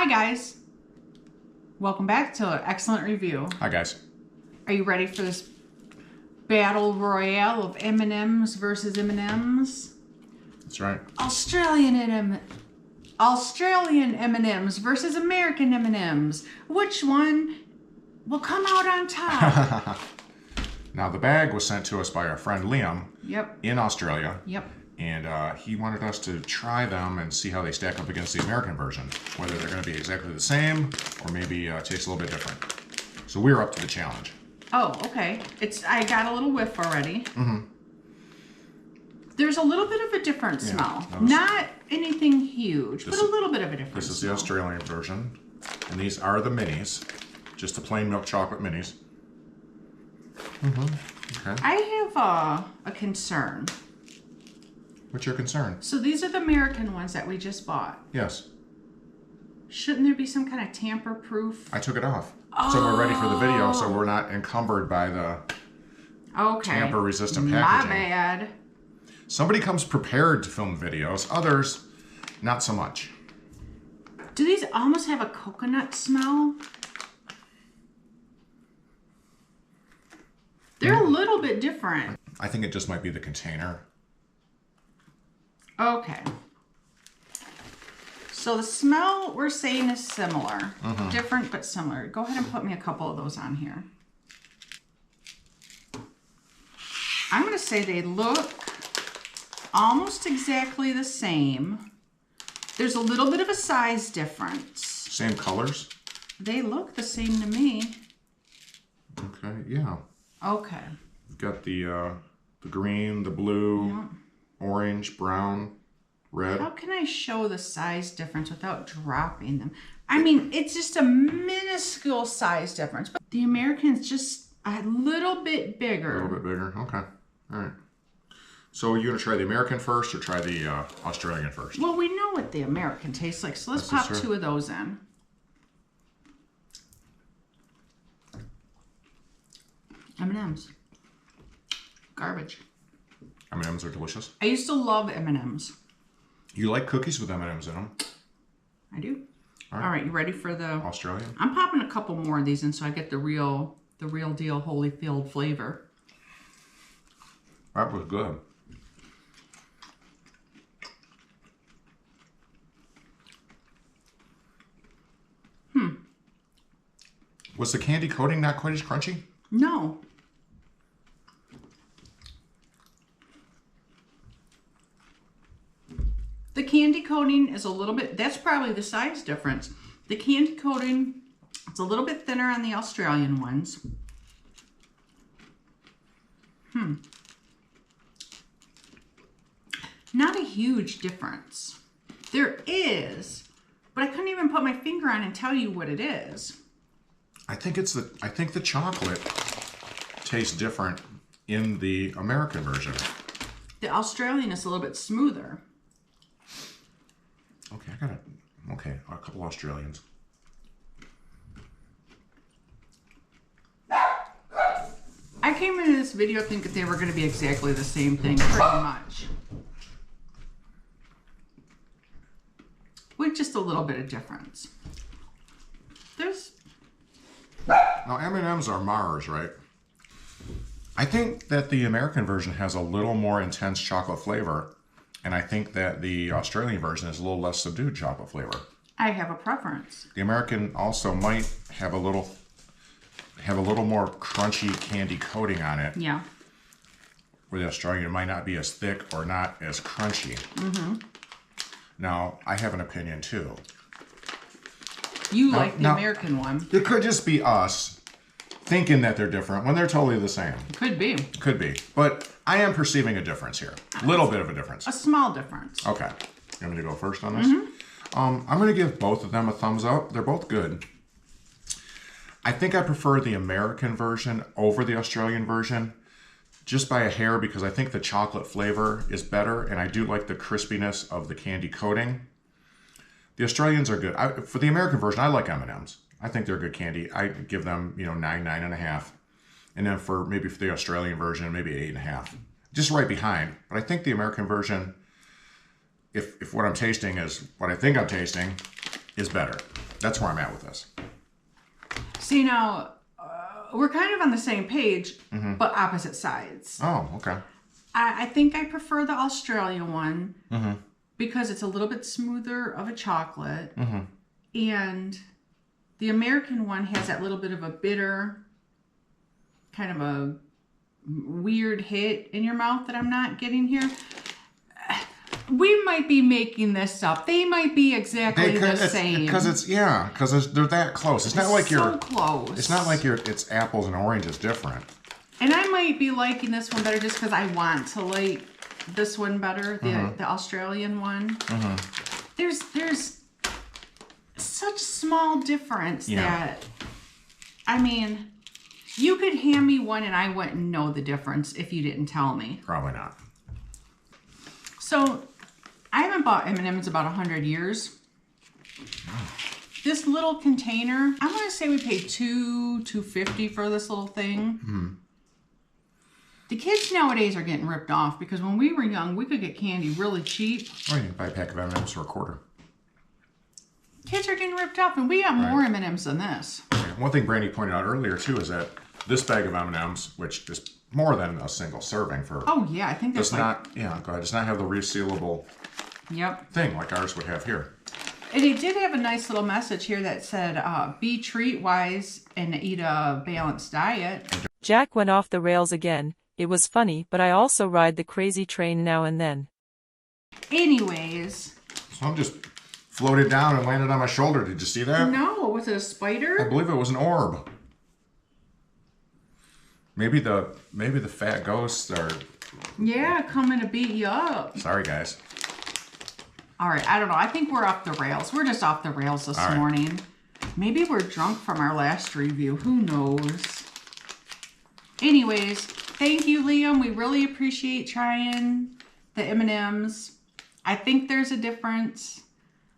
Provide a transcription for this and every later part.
Hi guys, welcome back to an excellent review. Hi guys. Are you ready for this battle royale of M&Ms versus M&Ms? That's right. Australian M&Ms versus American M&Ms. Which one will come out on top? Now the bag was sent to us by our friend Liam. Yep. In Australia. Yep. And he wanted us to try them and see how they stack up against the American version. Whether they're going to be exactly the same or maybe taste a little bit different. So we're up to the challenge. Oh, okay. I got a little whiff already. Mm-hmm. There's a little bit of a different smell. Not anything huge, but a little bit of a different smell. This is the Australian version. And these are the minis. Just the plain milk chocolate minis. Mm-hmm. Okay. I have a concern. What's your concern? So these are the American ones that we just bought. Yes. Shouldn't there be some kind of tamper-proof? I took it off. Oh. So we're ready for the video, so we're not encumbered by the tamper-resistant packaging. My bad. Somebody comes prepared to film videos. Others, not so much. Do these almost have a coconut smell? They're a little bit different. I think it just might be the container. Okay. So the smell we're saying is similar. Different but similar. Go ahead and put me a couple of those on here. I'm going to say they look almost exactly the same. There's a little bit of a size difference. Same colors? They look the same to me. Okay, yeah. Okay. You've got the green, the blue, orange, brown, red. How can I show the size difference without dropping them? I mean, it's just a minuscule size difference, but the American's just a little bit bigger. A little bit bigger, okay. All right. So you want to try the American first or try the Australian first? Well, we know what the American tastes like, so let's pop two of those in. M&Ms. Garbage. M&Ms are delicious. I used to love M&Ms. You like cookies with M&Ms in them? I do. All right, you ready for the Australian? I'm popping a couple more of these in so I get the real deal Holyfield flavor. That was good. Was the candy coating not quite as crunchy? No. The candy coating is a little bit, that's probably the size difference. The candy coating, it's a little bit thinner on the Australian ones. Not a huge difference. There is, but I couldn't even put my finger on and tell you what it is. I think the chocolate tastes different in the American version. The Australian is a little bit smoother. Okay, a couple Australians. I came into this video thinking they were going to be exactly the same thing, pretty much. With just a little bit of difference. Now M&Ms are Mars, right? I think that the American version has a little more intense chocolate flavor, and I think that the Australian version is a little less subdued chocolate flavor. I have a preference. The American also might have a little more crunchy candy coating on it. Yeah. Where the Australian might not be as thick or not as crunchy. Now, I have an opinion too. You like the American one. It could just be us thinking that they're different when they're totally the same. Could be. Could be. But I am perceiving a difference here. A little bit of a difference. A small difference. Okay. You want me to go first on this? I'm going to give both of them a thumbs up. They're both good. I think I prefer the American version over the Australian version just by a hair because I think the chocolate flavor is better and I do like the crispiness of the candy coating. The Australians are good. For the American version, I like M&Ms. I think they're good candy. I give them, 9.5. And then for the Australian version, maybe 8.5. Just right behind. But I think the American version, if what I'm tasting is what I think I'm tasting, is better. That's where I'm at with this. See, now, we're kind of on the same page, but opposite sides. Oh, okay. I think I prefer the Australian one because it's a little bit smoother of a chocolate. And the American one has that little bit of a bitter, kind of a weird hit in your mouth that I'm not getting here. We might be making this up. They might be exactly the same. Because they're that close. It's not like so close. It's not like it's apples and oranges different. And I might be liking this one better just because I want to like this one better, the Australian one. There's such small difference that, I mean, you could hand me one and I wouldn't know the difference if you didn't tell me. Probably not. So, I haven't bought M&M's about 100 years. This little container, I'm going to say we paid $2.50 for this little thing. The kids nowadays are getting ripped off because when we were young, we could get candy really cheap. Or you can buy a pack of M&M's for $0.25. Kids are getting ripped off, and we got more M&M's than this. One thing Brandy pointed out earlier, too, is that this bag of M&M's, which is more than a single serving for... Oh, yeah, I think that's does not have the resealable thing like ours would have here. And it did have a nice little message here that said, be treat-wise and eat a balanced diet. Jack went off the rails again. It was funny, but I also ride the crazy train now and then. Anyways. So I'm just floated down and landed on my shoulder. Did you see that? No, was it a spider? I believe it was an orb. Maybe the fat ghosts are... Yeah, coming to beat you up. Sorry, guys. All right, I don't know. I think we're off the rails. We're just off the rails this morning. Maybe we're drunk from our last review. Who knows? Anyways, thank you, Liam. We really appreciate trying the M&Ms. I think there's a difference.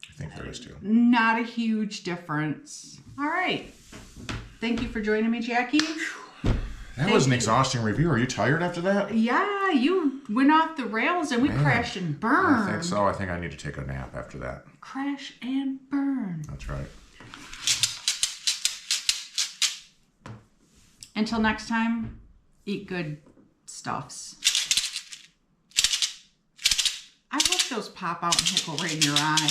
I think there is too. Not a huge difference. All right. Thank you for joining me, Jackie. That was an exhausting review. Are you tired after that? Yeah, you went off the rails and we crashed and burned. I think so. I think I need to take a nap after that. Crash and burn. That's right. Until next time, eat good stuffs. I hope those pop out and hit right in your eye.